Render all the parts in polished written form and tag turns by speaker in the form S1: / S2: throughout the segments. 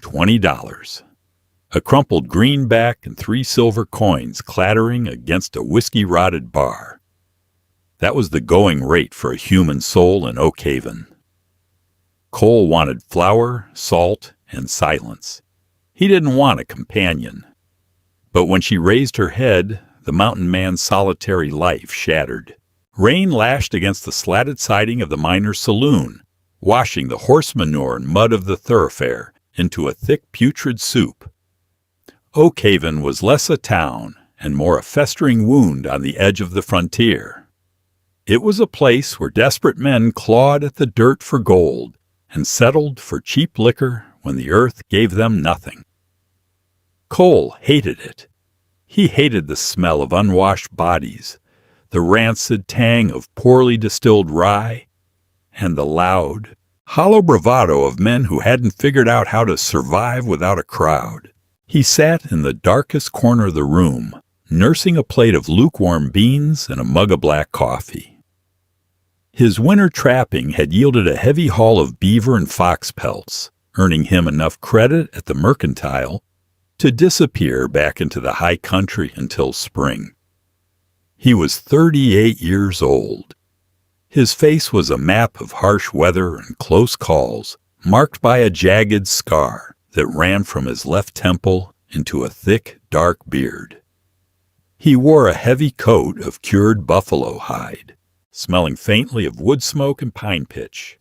S1: $20. A crumpled greenback and 3 silver coins clattering against a whiskey-rotted bar. That was the going rate for a human soul in Oak Haven. Cole wanted flour, salt, and silence. He didn't want a companion. But when she raised her head, the mountain man's solitary life shattered. Rain lashed against the slatted siding of the miner's saloon, washing the horse manure and mud of the thoroughfare into a thick putrid soup. Oak Haven was less a town and more a festering wound on the edge of the frontier. It was a place where desperate men clawed at the dirt for gold and settled for cheap liquor when the earth gave them nothing. Cole hated it. He hated the smell of unwashed bodies, the rancid tang of poorly distilled rye, and the loud, hollow bravado of men who hadn't figured out how to survive without a crowd. He sat in the darkest corner of the room, nursing a plate of lukewarm beans and a mug of black coffee. His winter trapping had yielded a heavy haul of beaver and fox pelts, earning him enough credit at the mercantile to disappear back into the high country until spring. He was 38 years old. His face was a map of harsh weather and close calls, marked by a jagged scar that ran from his left temple into a thick, dark beard. He wore a heavy coat of cured buffalo hide, smelling faintly of wood smoke and pine pitch.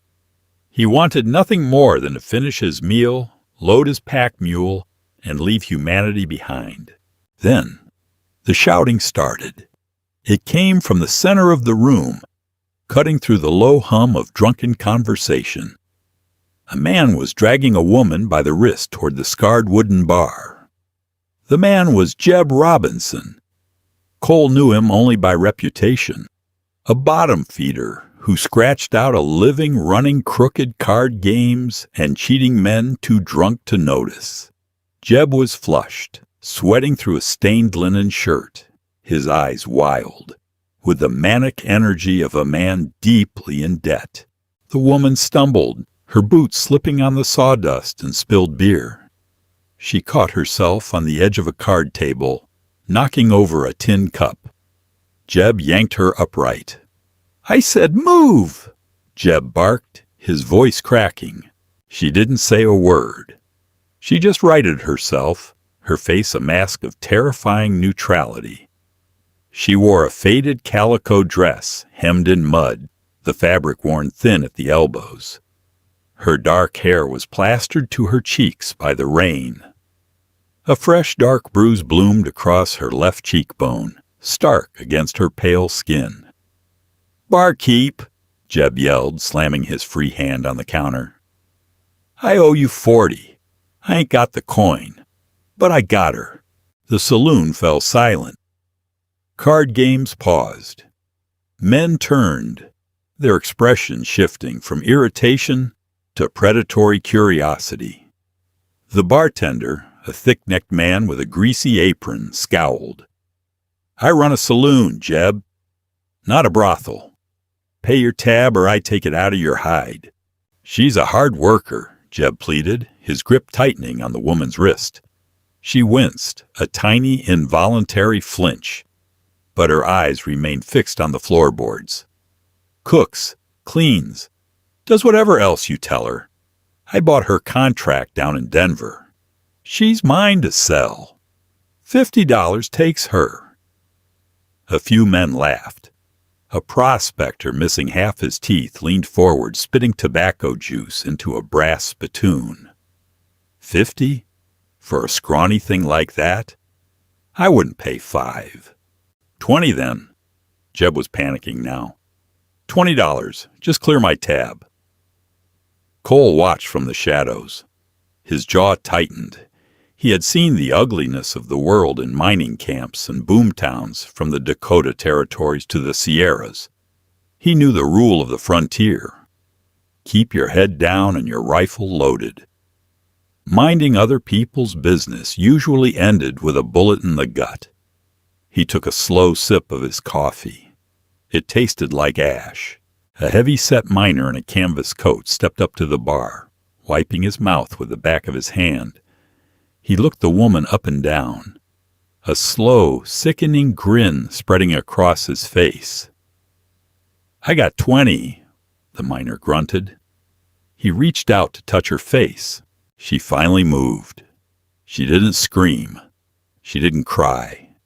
S1: He wanted nothing more than to finish his meal, load his pack mule, and leave humanity behind. Then, the shouting started. It came from the center of the room, cutting through the low hum of drunken conversation. A man was dragging a woman by the wrist toward the scarred wooden bar. The man was Jeb Robinson. Cole knew him only by reputation. A bottom feeder who scratched out a living running crooked card games and cheating men too drunk to notice. Jeb was flushed, sweating through a stained linen shirt, his eyes wild, with the manic energy of a man deeply in debt. The woman stumbled, her boots slipping on the sawdust and spilled beer. She caught herself on the edge of a card table, knocking over a tin cup. Jeb yanked her upright. "I said move!" Jeb barked, his voice cracking. She didn't say a word. She just righted herself, her face a mask of terrifying neutrality. She wore a faded calico dress, hemmed in mud, the fabric worn thin at the elbows. Her dark hair was plastered to her cheeks by the rain. A fresh dark bruise bloomed across her left cheekbone, stark against her pale skin. "Barkeep!" Jeb yelled, slamming his free hand on the counter. "I owe you 40. I ain't got the coin, but I got her." The saloon fell silent. Card games paused. Men turned, their expression shifting from irritation to predatory curiosity. The bartender, a thick-necked man with a greasy apron, scowled. "I run a saloon, Jeb. Not a brothel. Pay your tab or I take it out of your hide." "She's a hard worker," Jeb pleaded, his grip tightening on the woman's wrist. She winced, a tiny, involuntary flinch, but her eyes remained fixed on the floorboards. "Cooks, cleans, does whatever else you tell her. I bought her contract down in Denver. She's mine to sell. $50 takes her." A few men laughed. A prospector missing half his teeth leaned forward, spitting tobacco juice into a brass spittoon. 50? For a scrawny thing like that? I wouldn't pay 5. 20 then. Jeb was panicking now. $20. Just clear my tab. Cole watched from the shadows. His jaw tightened. He had seen the ugliness of the world in mining camps and boomtowns from the Dakota territories to the Sierras. He knew the rule of the frontier. Keep your head down and your rifle loaded. Minding other people's business usually ended with a bullet in the gut. He took a slow sip of his coffee. It tasted like ash. A heavy-set miner in a canvas coat stepped up to the bar, wiping his mouth with the back of his hand. He looked the woman up and down, a slow, sickening grin spreading across his face. "I got 20, the miner grunted. He reached out to touch her face. She finally moved. She didn't scream. She didn't cry.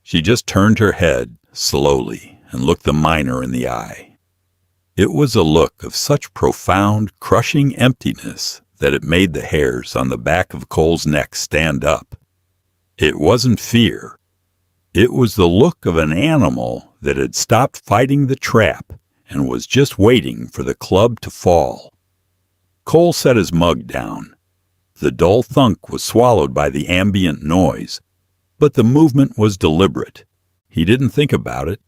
S1: She just turned her head slowly and looked the miner in the eye. It was a look of such profound, crushing emptiness that it made the hairs on the back of Cole's neck stand up. It wasn't fear. It was the look of an animal that had stopped fighting the trap and was just waiting for the club to fall. Cole set his mug down. The dull thunk was swallowed by the ambient noise, but the movement was deliberate. He didn't think about it.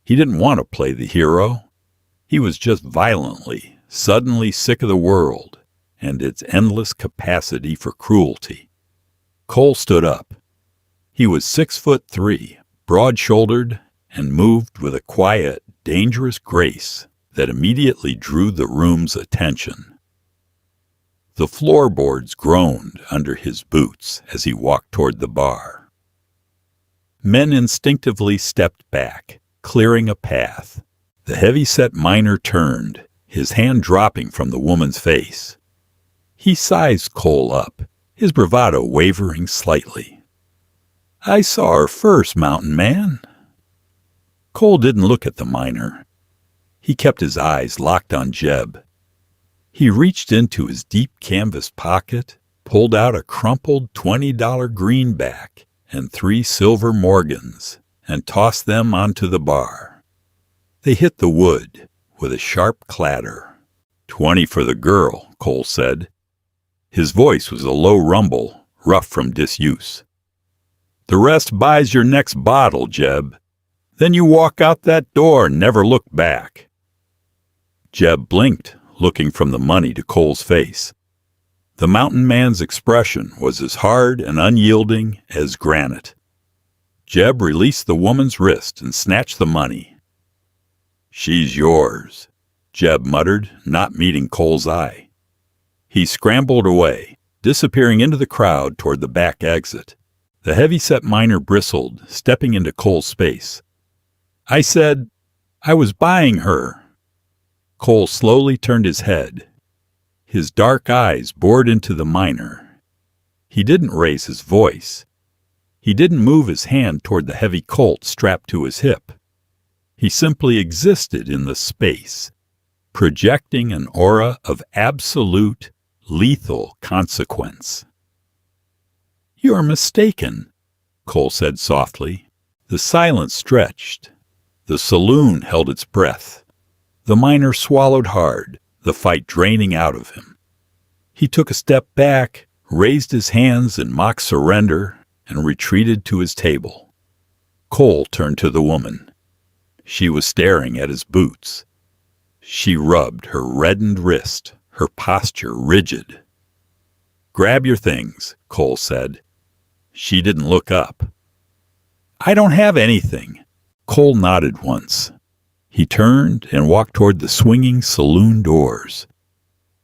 S1: He didn't want to play the hero. He was just violently, suddenly sick of the world and its endless capacity for cruelty. Cole stood up. He was 6'3", broad-shouldered, and moved with a quiet, dangerous grace that immediately drew the room's attention. The floorboards groaned under his boots as he walked toward the bar. Men instinctively stepped back, clearing a path. The heavy-set miner turned, his hand dropping from the woman's face. He sized Cole up, his bravado wavering slightly. "I saw her first, mountain man." Cole didn't look at the miner. He kept his eyes locked on Jeb. He reached into his deep canvas pocket, pulled out a crumpled $20 greenback and 3 silver Morgans, and tossed them onto the bar. They hit the wood with a sharp clatter. "20 for the girl," Cole said. His voice was a low rumble, rough from disuse. "The rest buys your next bottle, Jeb. Then you walk out that door and never look back." Jeb blinked, looking from the money to Cole's face. The mountain man's expression was as hard and unyielding as granite. Jeb released the woman's wrist and snatched the money. "She's yours," Jeb muttered, not meeting Cole's eye. He scrambled away, disappearing into the crowd toward the back exit. The heavy-set miner bristled, stepping into Cole's space. "I said I was buying her." Cole slowly turned his head. His dark eyes bored into the miner. He didn't raise his voice. He didn't move his hand toward the heavy Colt strapped to his hip. He simply existed in the space, projecting an aura of absolute, lethal consequence. "You're mistaken," Cole said softly. The silence stretched. The saloon held its breath. The miner swallowed hard, the fight draining out of him. He took a step back, raised his hands in mock surrender, and retreated to his table. Cole turned to the woman. She was staring at his boots. She rubbed her reddened wrist, her posture rigid. "Grab your things," Cole said. She didn't look up. "I don't have anything." Cole nodded once. He turned and walked toward the swinging saloon doors.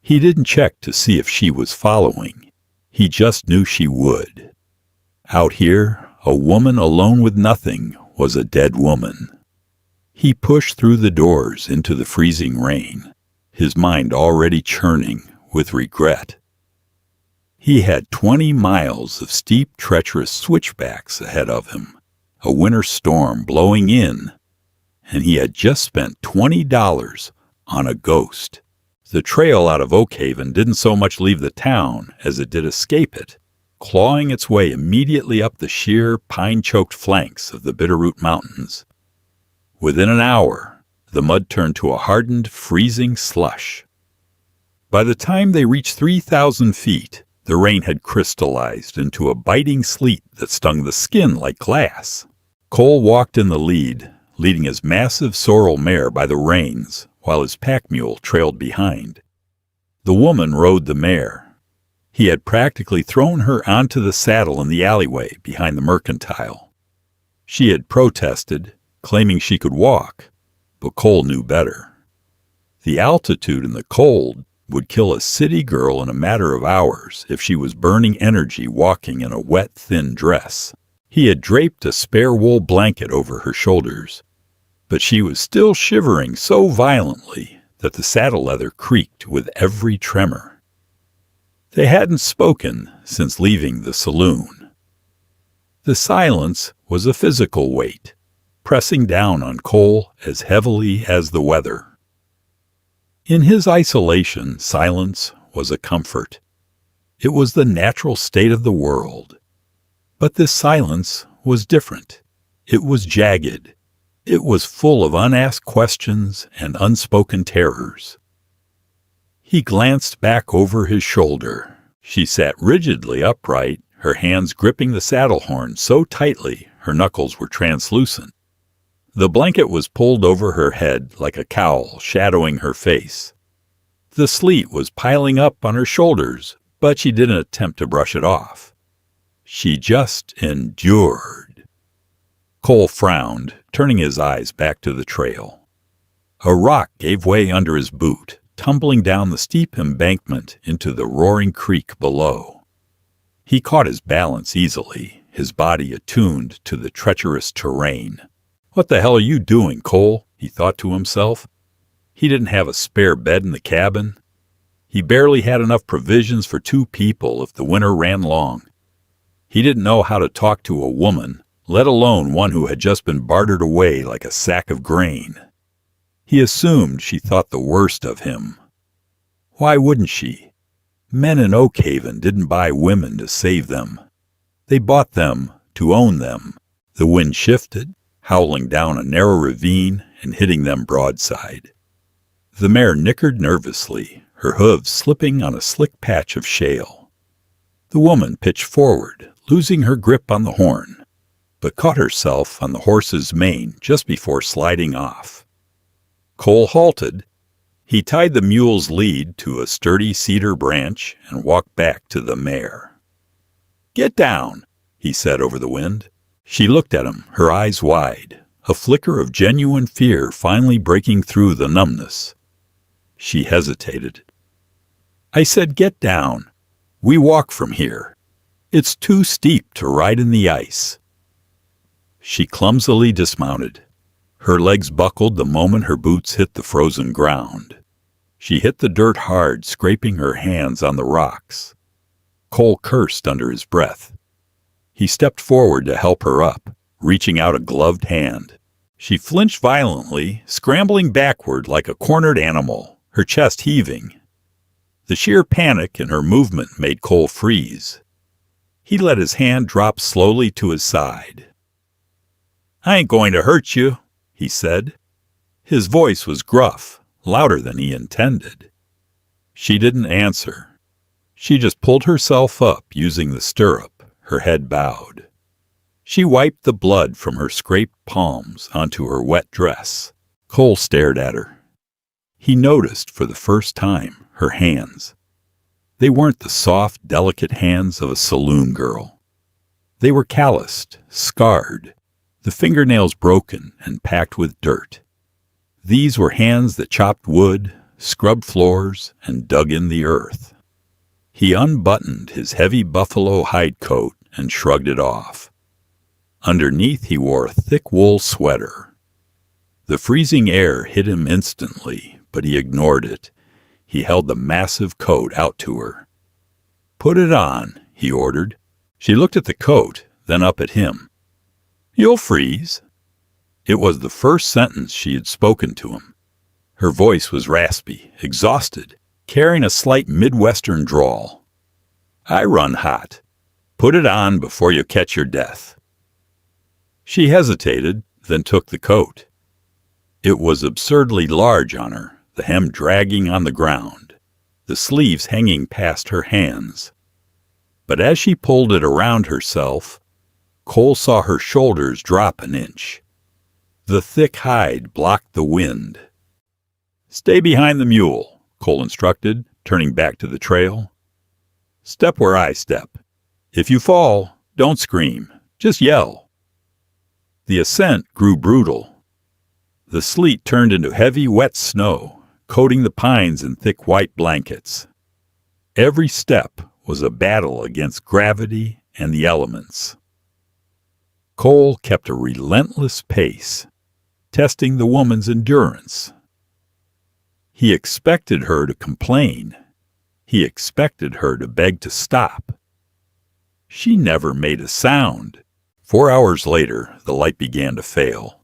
S1: He didn't check to see if she was following. He just knew she would. Out here, a woman alone with nothing was a dead woman. He pushed through the doors into the freezing rain, his mind already churning with regret. He had 20 miles of steep, treacherous switchbacks ahead of him, a winter storm blowing in, and he had just spent $20 on a ghost. The trail out of Oakhaven didn't so much leave the town as it did escape it, clawing its way immediately up the sheer, pine-choked flanks of the Bitterroot Mountains. Within an hour, the mud turned to a hardened, freezing slush. By the time they reached 3,000 feet, the rain had crystallized into a biting sleet that stung the skin like glass. Cole walked in the lead, leading his massive sorrel mare by the reins, while his pack mule trailed behind. The woman rode the mare. He had practically thrown her onto the saddle in the alleyway behind the mercantile. She had protested, claiming she could walk, but Cole knew better. The altitude and the cold would kill a city girl in a matter of hours if she was burning energy walking in a wet, thin dress. He had draped a spare wool blanket over her shoulders, but she was still shivering so violently that the saddle leather creaked with every tremor. They hadn't spoken since leaving the saloon. The silence was a physical weight, pressing down on Cole as heavily as the weather. In his isolation, silence was a comfort. It was the natural state of the world. But this silence was different. It was jagged. It was full of unasked questions and unspoken terrors. He glanced back over his shoulder. She sat rigidly upright, her hands gripping the saddle horn so tightly her knuckles were translucent. The blanket was pulled over her head like a cowl, shadowing her face. The sleet was piling up on her shoulders, but she didn't attempt to brush it off. She just endured. Cole frowned, turning his eyes back to the trail. A rock gave way under his boot, tumbling down the steep embankment into the roaring creek below. He caught his balance easily, his body attuned to the treacherous terrain. "What the hell are you doing, Cole?" he thought to himself. He didn't have a spare bed in the cabin. He barely had enough provisions for 2 people if the winter ran long. He didn't know how to talk to a woman, let alone one who had just been bartered away like a sack of grain. He assumed she thought the worst of him. Why wouldn't she? Men in Oakhaven didn't buy women to save them. They bought them to own them. The wind shifted, howling down a narrow ravine and hitting them broadside. The mare nickered nervously, her hooves slipping on a slick patch of shale. The woman pitched forward, losing her grip on the horn, but caught herself on the horse's mane just before sliding off. Cole halted. He tied the mule's lead to a sturdy cedar branch and walked back to the mare. "Get down," he said over the wind. She looked at him, her eyes wide, a flicker of genuine fear finally breaking through the numbness. She hesitated. "I said get down. We walk from here. It's too steep to ride in the ice." She clumsily dismounted. Her legs buckled the moment her boots hit the frozen ground. She hit the dirt hard, scraping her hands on the rocks. Cole cursed under his breath. He stepped forward to help her up, reaching out a gloved hand. She flinched violently, scrambling backward like a cornered animal, her chest heaving. The sheer panic in her movement made Cole freeze. He let his hand drop slowly to his side. "I ain't going to hurt you," he said. His voice was gruff, louder than he intended. She didn't answer. She just pulled herself up using the stirrup, her head bowed. She wiped the blood from her scraped palms onto her wet dress. Cole stared at her. He noticed for the first time her hands. They weren't the soft, delicate hands of a saloon girl. They were calloused, scarred, the fingernails broken and packed with dirt. These were hands that chopped wood, scrubbed floors, and dug in the earth. He unbuttoned his heavy buffalo hide coat and shrugged it off. Underneath he wore a thick wool sweater. The freezing air hit him instantly, but he ignored it. He held the massive coat out to her. "Put it on," he ordered. She looked at the coat, then up at him. "You'll freeze." It was the first sentence she had spoken to him. Her voice was raspy, exhausted, carrying a slight Midwestern drawl. "I run hot. Put it on before you catch your death." She hesitated, then took the coat. It was absurdly large on her, the hem dragging on the ground, the sleeves hanging past her hands. But as she pulled it around herself, Cole saw her shoulders drop an inch. The thick hide blocked the wind. "Stay behind the mule," Cole instructed, turning back to the trail. "Step where I step. If you fall, don't scream, just yell." The ascent grew brutal. The sleet turned into heavy, wet snow. coating the pines in thick white blankets. Every step was a battle against gravity and the elements. Cole kept a relentless pace, testing the woman's endurance. He expected her to complain. He expected her to beg to stop. She never made a sound. 4 hours later, the light began to fail.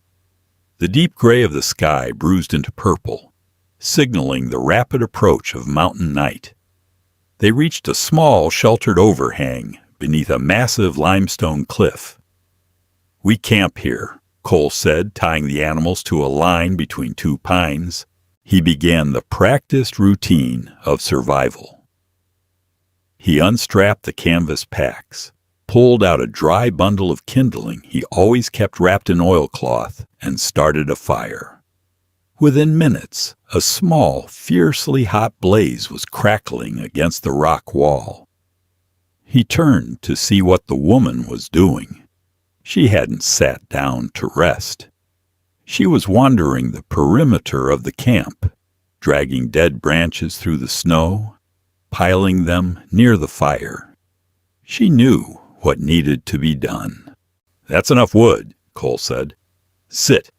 S1: The deep gray of the sky bruised into purple, signaling the rapid approach of mountain night. They reached a small, sheltered overhang beneath a massive limestone cliff. "We camp here," Cole said, tying the animals to a line between two pines. He began the practiced routine of survival. He unstrapped the canvas packs, pulled out a dry bundle of kindling he always kept wrapped in oilcloth, and started a fire. Within minutes, a small, fiercely hot blaze was crackling against the rock wall. He turned to see what the woman was doing. She hadn't sat down to rest. She was wandering the perimeter of the camp, dragging dead branches through the snow, piling them near the fire. She knew what needed to be done. "That's enough wood," Cole said. "Sit."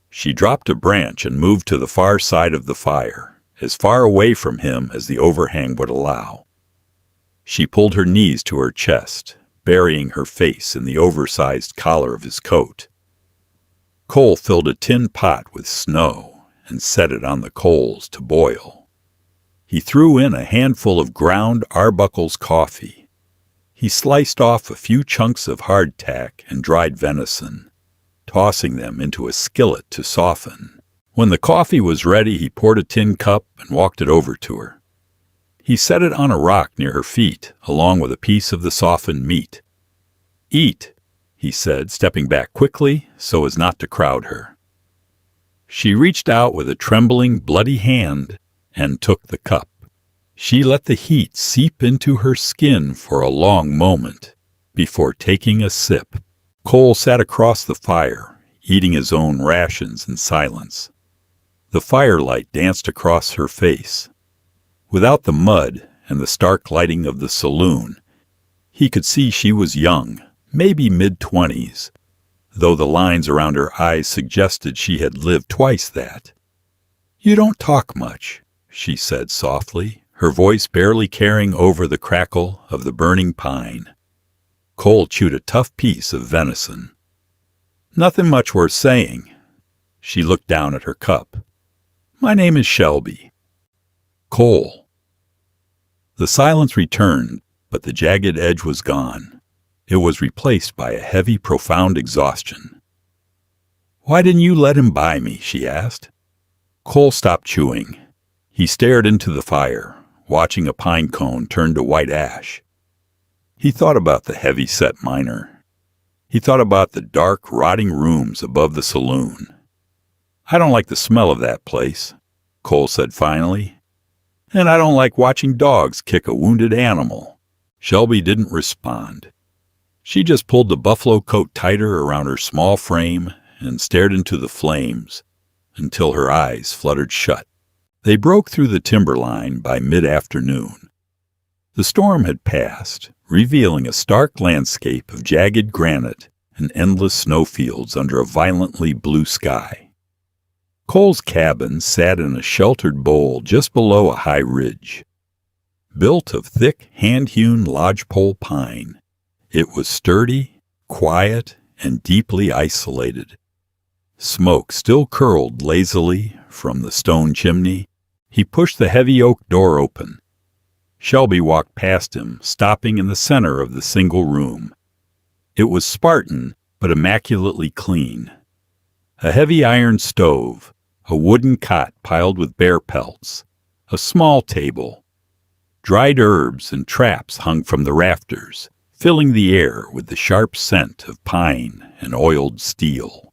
S1: She dropped a branch and moved to the far side of the fire, as far away from him as the overhang would allow. She pulled her knees to her chest, burying her face in the oversized collar of his coat. Cole filled a tin pot with snow and set it on the coals to boil. He threw in a handful of ground Arbuckle's coffee. He sliced off a few chunks of hardtack and dried venison, tossing them into a skillet to soften. When the coffee was ready, he poured a tin cup and walked it over to her. He set it on a rock near her feet, along with a piece of the softened meat. "Eat," he said, stepping back quickly so as not to crowd her. She reached out with a trembling, bloody hand and took the cup. She let the heat seep into her skin for a long moment before taking a sip. Cole sat across the fire, eating his own rations in silence. The firelight danced across her face. Without the mud and the stark lighting of the saloon, he could see she was young, maybe mid-20s, though the lines around her eyes suggested she had lived twice that. "You don't talk much," she said softly, her voice barely carrying over the crackle of the burning pine. Cole chewed a tough piece of venison. "Nothing much worth saying." She looked down at her cup. "My name is Shelby." "Cole." The silence returned, but the jagged edge was gone. It was replaced by a heavy, profound exhaustion. "Why didn't you let him buy me?" she asked. Cole stopped chewing. He stared into the fire, watching a pine cone turn to white ash. He thought about the heavy-set miner. He thought about the dark, rotting rooms above the saloon. "I don't like the smell of that place," Cole said finally. "And I don't like watching dogs kick a wounded animal." Shelby didn't respond. She just pulled the buffalo coat tighter around her small frame and stared into the flames until her eyes fluttered shut. They broke through the timberline by mid-afternoon. The storm had passed, revealing a stark landscape of jagged granite and endless snowfields under a violently blue sky. Cole's cabin sat in a sheltered bowl just below a high ridge. Built of thick, hand-hewn lodgepole pine, it was sturdy, quiet, and deeply isolated. Smoke still curled lazily from the stone chimney. He pushed the heavy oak door open. Shelby walked past him, stopping in the center of the single room. It was Spartan, but immaculately clean. A heavy iron stove, a wooden cot piled with bear pelts, a small table. Dried herbs and traps hung from the rafters, filling the air with the sharp scent of pine and oiled steel.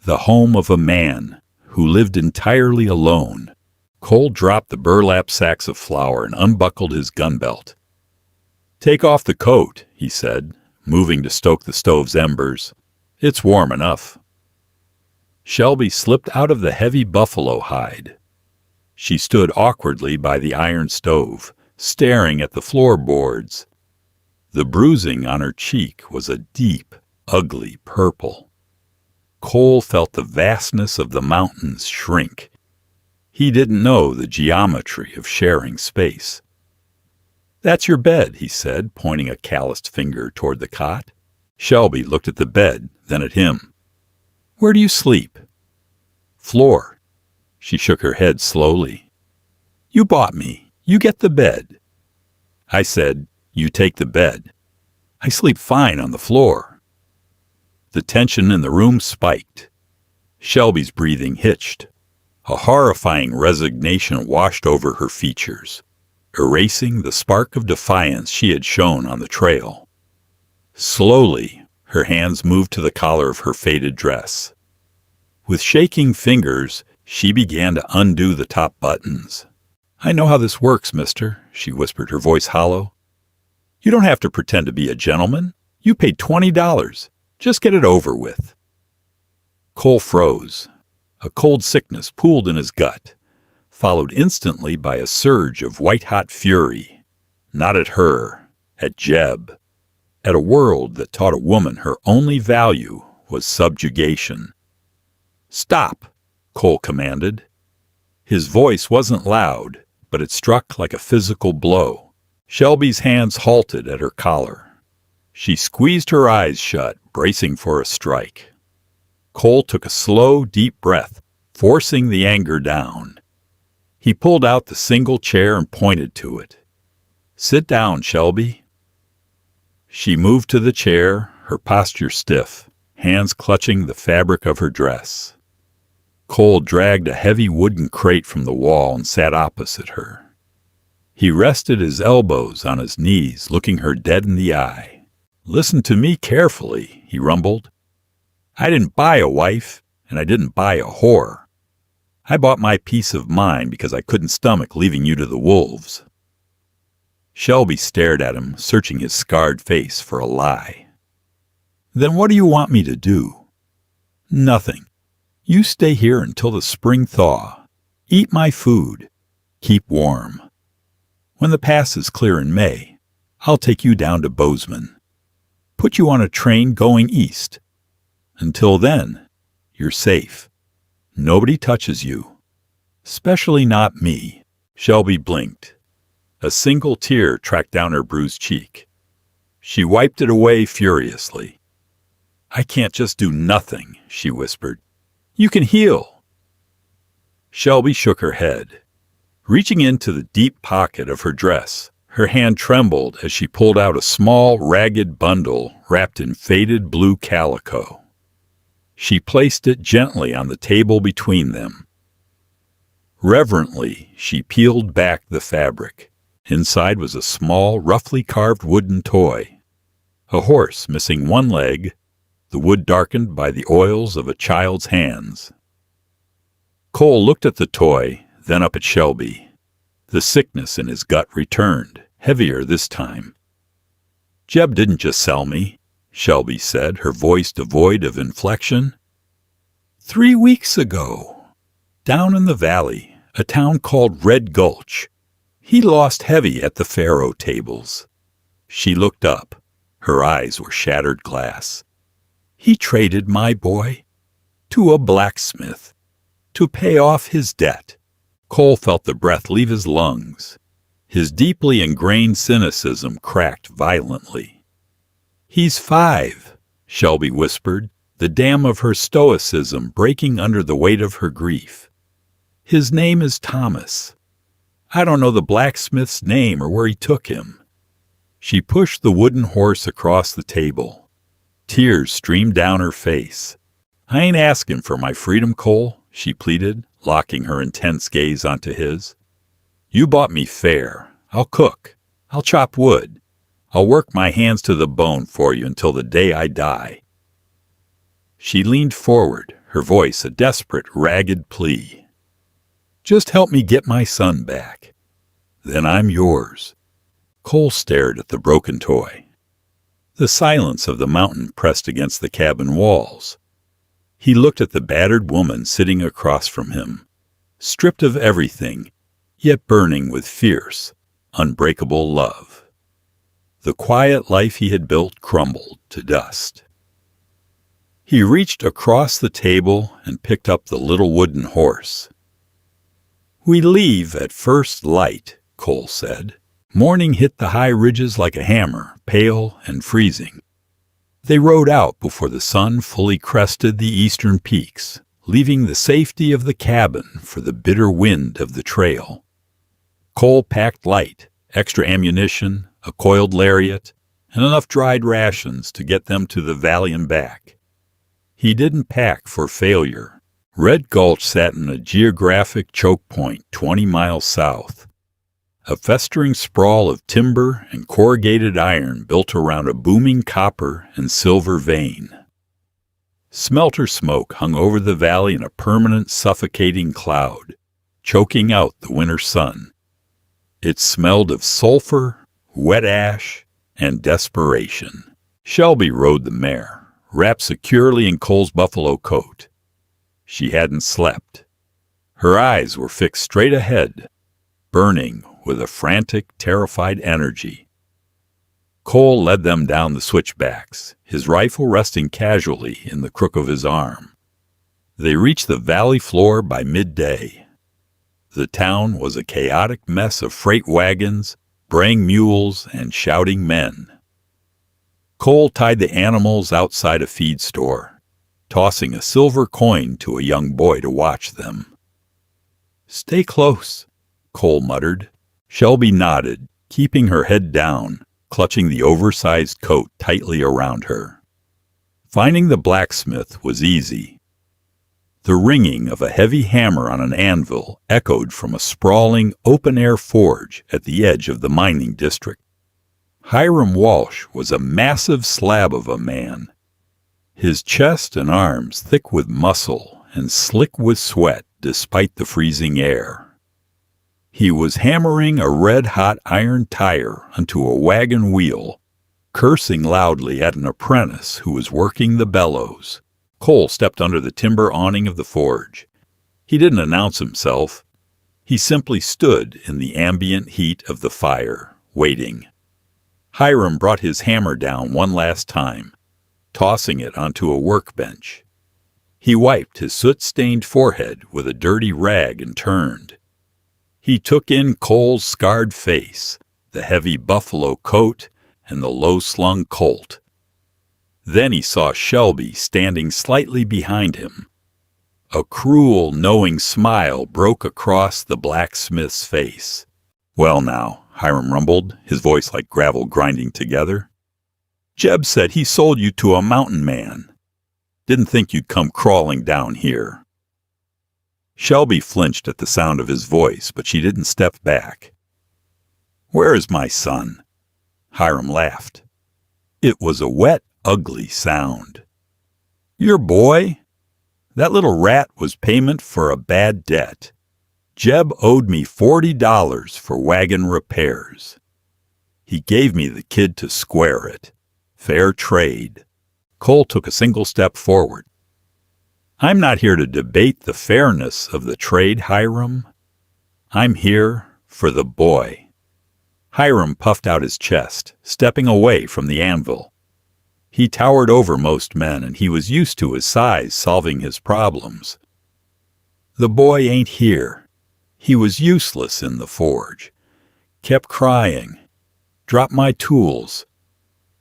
S1: The home of a man who lived entirely alone. Cole dropped the burlap sacks of flour and unbuckled his gun belt. "Take off the coat," he said, moving to stoke the stove's embers. "It's warm enough." Shelby slipped out of the heavy buffalo hide, She stood awkwardly by the iron stove, staring at the floorboards. The bruising on her cheek was a deep, ugly purple. Cole felt the vastness of the mountains shrink. He didn't know the geometry of sharing space. "That's your bed," he said, pointing a calloused finger toward the cot. Shelby looked at the bed, then at him. "Where do you sleep?" "Floor." She shook her head slowly. "You bought me. You get the bed." I said, "You take the bed. I sleep fine on the floor." The tension in the room spiked. Shelby's breathing hitched. A horrifying resignation washed over her features, erasing the spark of defiance she had shown on the trail. Slowly, her hands moved to the collar of her faded dress. With shaking fingers, she began to undo the top buttons. "I know how this works, mister," she whispered, her voice hollow. "You don't have to pretend to be a gentleman. You paid $20. Just get it over with." Cole froze. A cold sickness pooled in his gut, followed instantly by a surge of white-hot fury. Not at her, at Jeb, at a world that taught a woman her only value was subjugation. "Stop," Cole commanded. His voice wasn't loud, but it struck like a physical blow. Shelby's hands halted at her collar. She squeezed her eyes shut, bracing for a strike. Cole took a slow, deep breath, forcing the anger down. He pulled out the single chair and pointed to it. "Sit down, Shelby." She moved to the chair, her posture stiff, hands clutching the fabric of her dress. Cole dragged a heavy wooden crate from the wall and sat opposite her. He rested his elbows on his knees, looking her dead in the eye. "Listen to me carefully," he rumbled. "I didn't buy a wife, and I didn't buy a whore. I bought my peace of mind because I couldn't stomach leaving you to the wolves." Shelby stared at him, searching his scarred face for a lie. "Then what do you want me to do?" "Nothing. You stay here until the spring thaw. Eat my food. Keep warm. When the pass is clear in May, I'll take you down to Bozeman. Put you on a train going east. Until then, you're safe. Nobody touches you. Especially not me." Shelby blinked. A single tear tracked down her bruised cheek. She wiped it away furiously. "I can't just do nothing," she whispered. "You can heal." Shelby shook her head. Reaching into the deep pocket of her dress, her hand trembled as she pulled out a small, ragged bundle wrapped in faded blue calico. She placed it gently on the table between them. Reverently, she peeled back the fabric. Inside was a small, roughly carved wooden toy. A horse missing one leg, the wood darkened by the oils of a child's hands. Cole looked at the toy, then up at Shelby. The sickness in his gut returned, heavier this time. "Jeb didn't just sell me," Shelby said, her voice devoid of inflection. 3 weeks ago, down in the valley, a town called Red Gulch. He lost heavy at the faro tables." She looked up. Her eyes were shattered glass. "He traded my boy to a blacksmith to pay off his debt." Cole felt the breath leave his lungs. His deeply ingrained cynicism cracked violently. "He's 5, Shelby whispered, the dam of her stoicism breaking under the weight of her grief. "His name is Thomas. I don't know the blacksmith's name or where he took him." She pushed the wooden horse across the table. Tears streamed down her face. "I ain't asking for my freedom, Cole," she pleaded, locking her intense gaze onto his. "You bought me fair. I'll cook. I'll chop wood. I'll work my hands to the bone for you until the day I die." She leaned forward, her voice a desperate, ragged plea. "Just help me get my son back. Then I'm yours." Cole stared at the broken toy. The silence of the mountain pressed against the cabin walls. He looked at the battered woman sitting across from him. stripped of everything, yet burning with fierce, unbreakable love. The quiet life he had built crumbled to dust. He reached across the table and picked up the little wooden horse. "We leave at first light," Cole said. Morning hit the high ridges like a hammer, pale and freezing. They rode out before the sun fully crested the eastern peaks, leaving the safety of the cabin for the bitter wind of the trail. Cole packed light, extra ammunition, a coiled lariat, and enough dried rations to get them to the valley and back. He didn't pack for failure. Red Gulch sat in a geographic choke point 20 miles south, a festering sprawl of timber and corrugated iron built around a booming copper and silver vein. Smelter smoke hung over the valley in a permanent suffocating cloud, choking out the winter sun. It smelled of sulfur, wet ash, and desperation. Shelby rode the mare, wrapped securely in Cole's buffalo coat. She hadn't slept. Her eyes were fixed straight ahead, burning with a frantic, terrified energy. Cole led them down the switchbacks, his rifle resting casually in the crook of his arm. They reached the valley floor by midday. The town was a chaotic mess of freight wagons, braying mules, and shouting men. Cole tied the animals outside a feed store, tossing a silver coin to a young boy to watch them. "Stay close," Cole muttered. Shelby nodded, keeping her head down, clutching the oversized coat tightly around her. Finding the blacksmith was easy. The ringing of a heavy hammer on an anvil echoed from a sprawling, open-air forge at the edge of the mining district. Hiram Walsh was a massive slab of a man, his chest and arms thick with muscle and slick with sweat despite the freezing air. He was hammering a red-hot iron tire onto a wagon wheel, cursing loudly at an apprentice who was working the bellows. Cole stepped under the timber awning of the forge. He didn't announce himself. He simply stood in the ambient heat of the fire, waiting. Hiram brought his hammer down one last time, tossing it onto a workbench. He wiped his soot-stained forehead with a dirty rag and turned. He took in Cole's scarred face, the heavy buffalo coat, and the low-slung Colt. Then he saw Shelby standing slightly behind him. A cruel, knowing smile broke across the blacksmith's face. "Well now," Hiram rumbled, his voice like gravel grinding together. "Jeb said he sold you to a mountain man. Didn't think you'd come crawling down here." Shelby flinched at the sound of his voice, but she didn't step back. "Where is my son?" Hiram laughed. It was a wet, ugly sound. "Your boy? That little rat was payment for a bad debt. Jeb owed me $40 for wagon repairs. He gave me the kid to square it. Fair trade." Cole took a single step forward. "I'm not here to debate the fairness of the trade, Hiram. I'm here for the boy." Hiram puffed out his chest, stepping away from the anvil. He towered over most men, and he was used to his size solving his problems. "The boy ain't here. He was useless in the forge. Kept crying. Dropped my tools.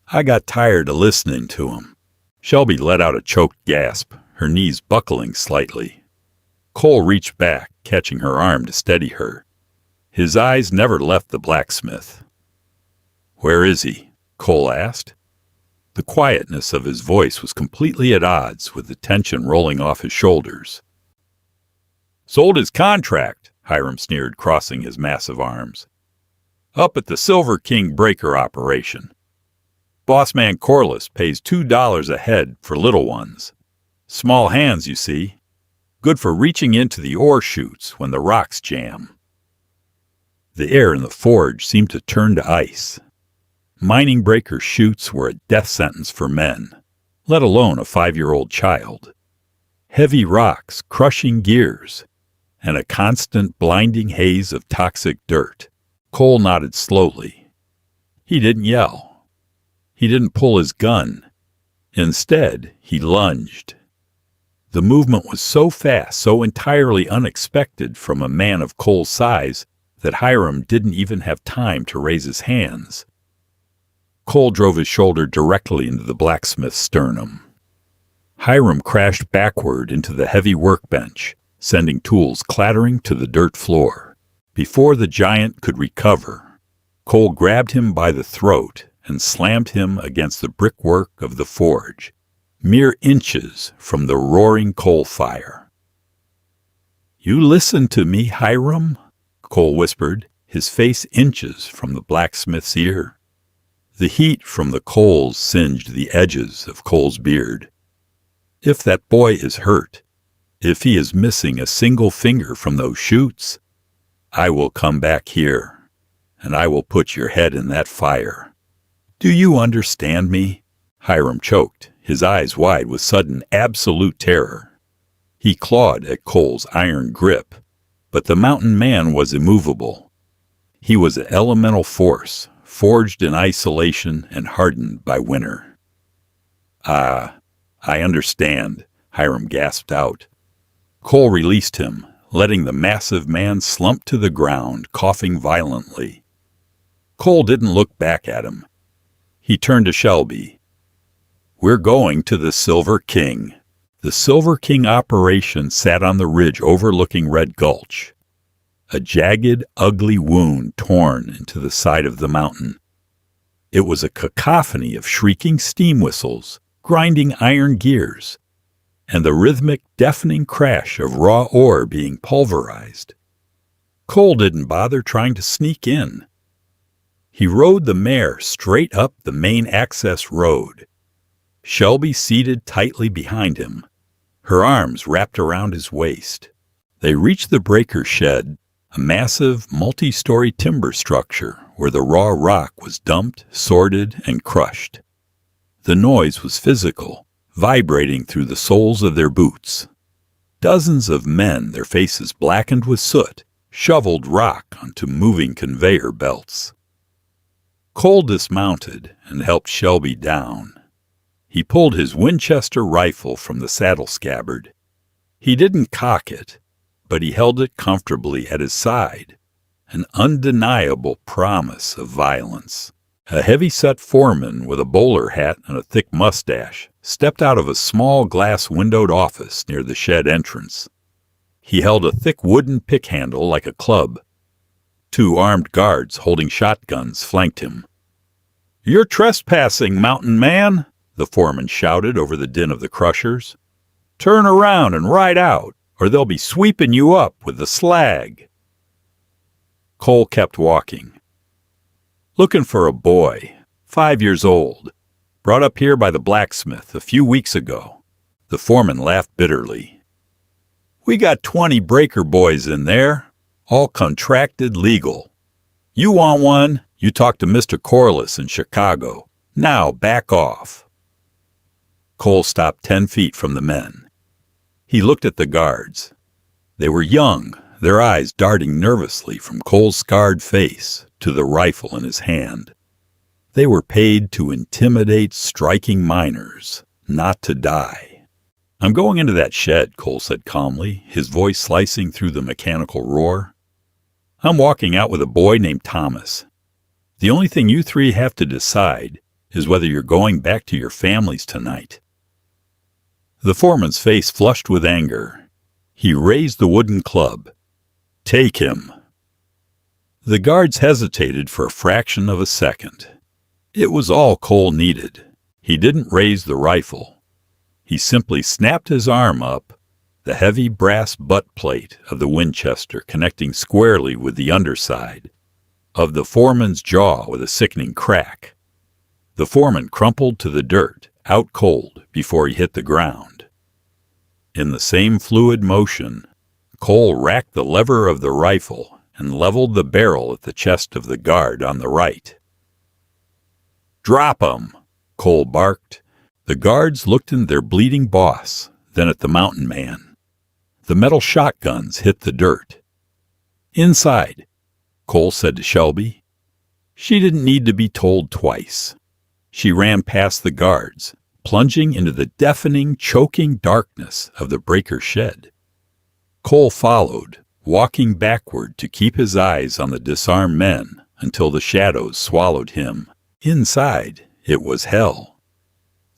S1: I got tired of listening to him." Shelby let out a choked gasp, her knees buckling slightly. Cole reached back, catching her arm to steady her. His eyes never left the blacksmith. "Where is he?" Cole asked. The quietness of his voice was completely at odds with the tension rolling off his shoulders. "Sold his contract," Hiram sneered, crossing his massive arms. "Up at the Silver King breaker operation. Boss man Corliss pays $2 a head for little ones. Small hands, you see. Good for reaching into the ore chutes when the rocks jam." The air in the forge seemed to turn to ice. Mining breaker chutes were a death sentence for men, let alone a 5-year-old child. Heavy rocks, crushing gears. and a constant blinding haze of toxic dirt. Cole nodded slowly. He didn't yell. He didn't pull his gun. Instead, he lunged. The movement was so fast, so entirely unexpected from a man of Cole's size, that Hiram didn't even have time to raise his hands. Cole drove his shoulder directly into the blacksmith's sternum. Hiram crashed backward into the heavy workbench, sending tools clattering to the dirt floor. Before the giant could recover, Cole grabbed him by the throat and slammed him against the brickwork of the forge, mere inches from the roaring coal fire. "You listen to me, Hiram?" Cole whispered, his face inches from the blacksmith's ear. The heat from the coals singed the edges of Cole's beard. "If that boy is hurt, if he is missing a single finger from those chutes, I will come back here, and I will put your head in that fire. Do you understand me?" Hiram choked, his eyes wide with sudden, absolute terror. He clawed at Cole's iron grip, but the mountain man was immovable. He was an elemental force, forged in isolation and hardened by winter. "Ah, I understand," Hiram gasped out. Cole released him, letting the massive man slump to the ground, coughing violently. Cole didn't look back at him. He turned to Shelby. "We're going to the Silver King." The Silver King operation sat on the ridge overlooking Red Gulch, a jagged, ugly wound torn into the side of the mountain. It was a cacophony of shrieking steam whistles, grinding iron gears, and the rhythmic, deafening crash of raw ore being pulverized. Cole didn't bother trying to sneak in. He rode the mare straight up the main access road, Shelby seated tightly behind him, her arms wrapped around his waist. They reached the breaker shed, a massive, multi-story timber structure where the raw rock was dumped, sorted, and crushed. The noise was physical, vibrating through the soles of their boots. Dozens of men, their faces blackened with soot, shoveled rock onto moving conveyor belts. Cole dismounted and helped Shelby down. He pulled his Winchester rifle from the saddle scabbard. He didn't cock it, but he held it comfortably at his side, an undeniable promise of violence. A heavy-set foreman with a bowler hat and a thick mustache stepped out of a small glass-windowed office near the shed entrance. He held a thick wooden pick handle like a club. 2 armed guards holding shotguns flanked him. "You're trespassing, mountain man!" the foreman shouted over the din of the crushers. "Turn around and ride out, or they'll be sweeping you up with the slag." Cole kept walking. "Looking for a boy, 5 years old, brought up here by the blacksmith a few weeks ago." The foreman laughed bitterly. "We got 20 breaker boys in there, all contracted legal. You want one? You talk to Mr. Corliss in Chicago. Now back off." Cole stopped 10 feet from the men. He looked at the guards. They were young, their eyes darting nervously from Cole's scarred face to the rifle in his hand. They were paid to intimidate striking miners, not to die. "I'm going into that shed," Cole said calmly, his voice slicing through the mechanical roar. "I'm walking out with a boy named Thomas. The only thing you 3 have to decide is whether you're going back to your families tonight." The foreman's face flushed with anger. He raised the wooden club. "Take him." The guards hesitated for a fraction of a second. It was all Cole needed. He didn't raise the rifle. He simply snapped his arm up, the heavy brass butt plate of the Winchester connecting squarely with the underside of the foreman's jaw with a sickening crack. The foreman crumpled to the dirt, out cold, before he hit the ground. In the same fluid motion, Cole racked the lever of the rifle and leveled the barrel at the chest of the guard on the right. "Drop 'em!" Cole barked. The guards looked at their bleeding boss, then at the mountain man. The metal shotguns hit the dirt. "Inside," Cole said to Shelby. She didn't need to be told twice. She ran past the guards, plunging into the deafening, choking darkness of the breaker shed. Cole followed, walking backward to keep his eyes on the disarmed men until the shadows swallowed him. Inside, it was hell.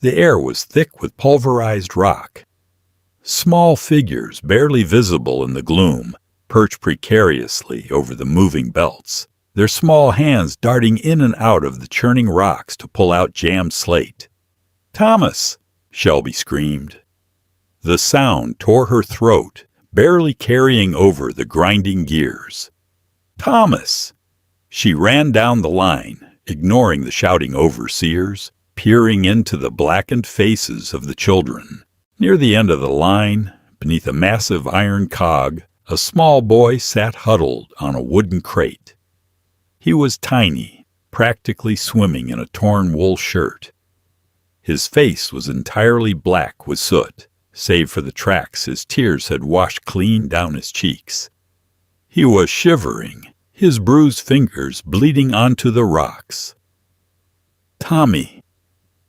S1: The air was thick with pulverized rock. Small figures, barely visible in the gloom, perched precariously over the moving belts, their small hands darting in and out of the churning rocks to pull out jammed slate. "Thomas!" Shelby screamed. The sound tore her throat, barely carrying over the grinding gears. "Thomas!" She ran down the line, ignoring the shouting overseers, peering into the blackened faces of the children. Near the end of the line, beneath a massive iron cog, a small boy sat huddled on a wooden crate. He was tiny, practically swimming in a torn wool shirt. His face was entirely black with soot, save for the tracks his tears had washed clean down his cheeks. He was shivering, his bruised fingers bleeding onto the rocks. "Tommy!"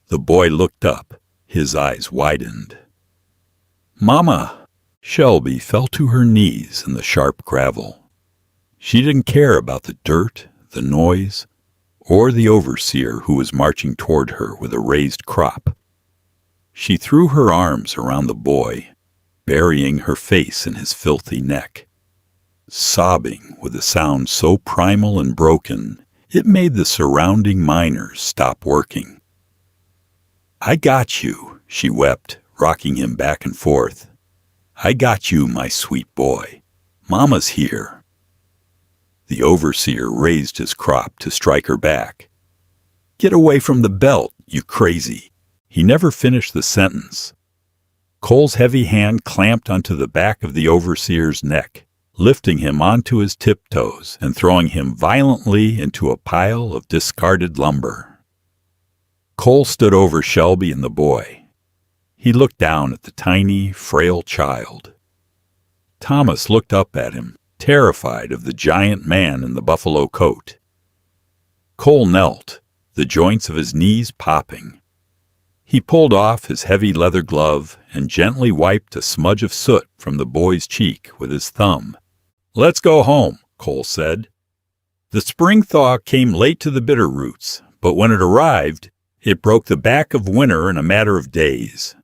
S1: The boy looked up, his eyes widened. "Mama!" Shelby fell to her knees in the sharp gravel. She didn't care about the dirt, the noise, or the overseer who was marching toward her with a raised crop. She threw her arms around the boy, burying her face in his filthy neck. Sobbing with a sound so primal and broken, it made the surrounding miners stop working. "I got you," she wept, rocking him back and forth. "I got you, my sweet boy. Mama's here." The overseer raised his crop to strike her back. "Get away from the belt, you crazy." He never finished the sentence. Cole's heavy hand clamped onto the back of the overseer's neck, lifting him onto his tiptoes and throwing him violently into a pile of discarded lumber. Cole stood over Shelby and the boy. He looked down at the tiny, frail child. Thomas looked up at him, terrified of the giant man in the buffalo coat. Cole knelt, the joints of his knees popping. He pulled off his heavy leather glove and gently wiped a smudge of soot from the boy's cheek with his thumb. "Let's go home," Cole said. The spring thaw came late to the bitter roots, but when it arrived, it broke the back of winter in a matter of days.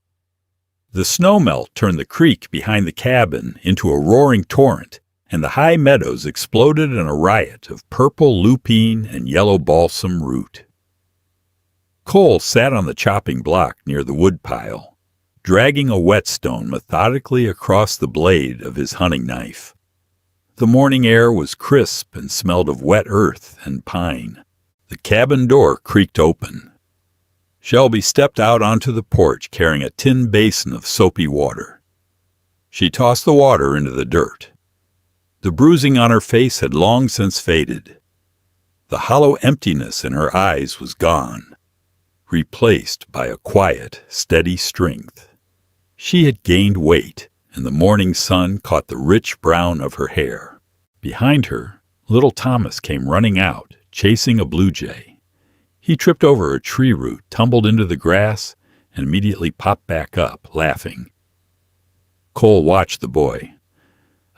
S1: The snowmelt turned the creek behind the cabin into a roaring torrent, and the high meadows exploded in a riot of purple lupine and yellow balsam root. Cole sat on the chopping block near the woodpile, dragging a whetstone methodically across the blade of his hunting knife. The morning air was crisp and smelled of wet earth and pine. The cabin door creaked open. Shelby stepped out onto the porch carrying a tin basin of soapy water. She tossed the water into the dirt. The bruising on her face had long since faded. The hollow emptiness in her eyes was gone, replaced by a quiet, steady strength. She had gained weight, and the morning sun caught the rich brown of her hair. Behind her, little Thomas came running out, chasing a blue jay. He tripped over a tree root, tumbled into the grass, and immediately popped back up, laughing. Cole watched the boy.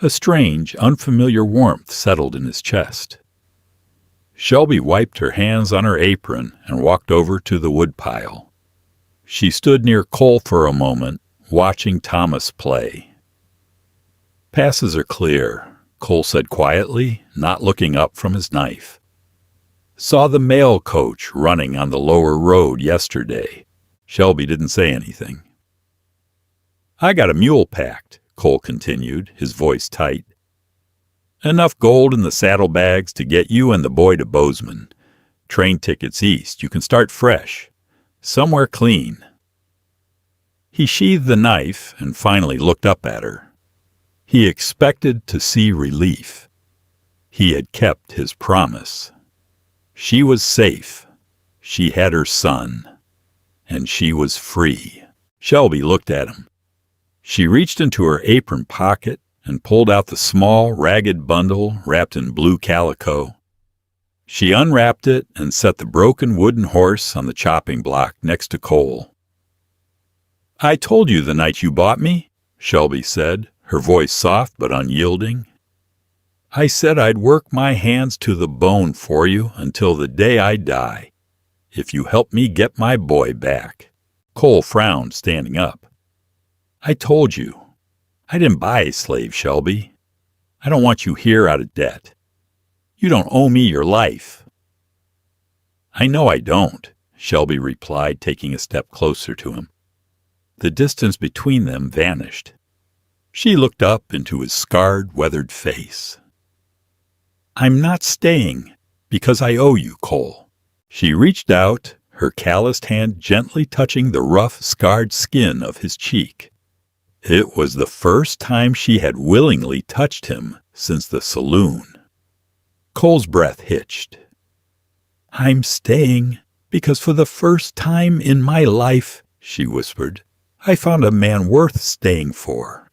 S1: A strange, unfamiliar warmth settled in his chest. Shelby wiped her hands on her apron and walked over to the woodpile. She stood near Cole for a moment, watching Thomas play. "Passes are clear," Cole said quietly, not looking up from his knife. "Saw the mail coach running on the lower road yesterday." Shelby didn't say anything. "I got a mule packed," Cole continued, his voice tight. "Enough gold in the saddlebags to get you and the boy to Bozeman. Train tickets east. You can start fresh. Somewhere clean." He sheathed the knife and finally looked up at her. He expected to see relief. He had kept his promise. She was safe. She had her son. And she was free. Shelby looked at him. She reached into her apron pocket and pulled out the small, ragged bundle wrapped in blue calico. She unwrapped it and set the broken wooden horse on the chopping block next to Cole. "I told you the night you bought me," Shelby said, her voice soft but unyielding. "I said I'd work my hands to the bone for you until the day I die, if you help me get my boy back." Cole frowned, standing up. "I told you. I didn't buy a slave, Shelby. I don't want you here out of debt. You don't owe me your life." "I know I don't," Shelby replied, taking a step closer to him. The distance between them vanished. She looked up into his scarred, weathered face. "I'm not staying because I owe you, Cole." She reached out, her calloused hand gently touching the rough, scarred skin of his cheek. It was the first time she had willingly touched him since the saloon. Cole's breath hitched. "I'm staying because for the first time in my life," she whispered, "I found a man worth staying for.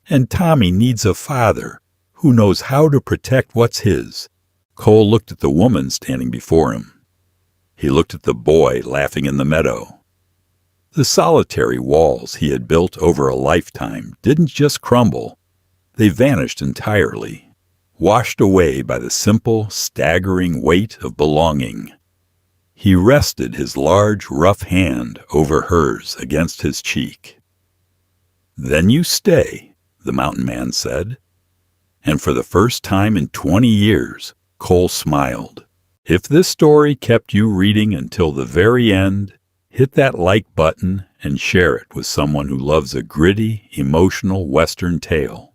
S1: And Tommy needs a father who knows how to protect what's his." Cole looked at the woman standing before him. He looked at the boy laughing in the meadow. The solitary walls he had built over a lifetime didn't just crumble. They vanished entirely, washed away by the simple, staggering weight of belonging. He rested his large, rough hand over hers against his cheek. "Then you stay," the mountain man said. And for the first time in 20 years, Cole smiled. If this story kept you reading until the very end, hit that like button and share it with someone who loves a gritty, emotional Western tale.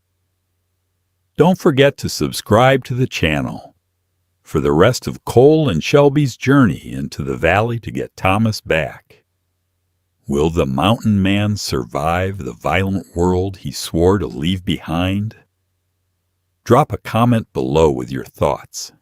S1: Don't forget to subscribe to the channel for the rest of Cole and Shelby's journey into the valley to get Thomas back. Will the mountain man survive the violent world he swore to leave behind? Drop a comment below with your thoughts.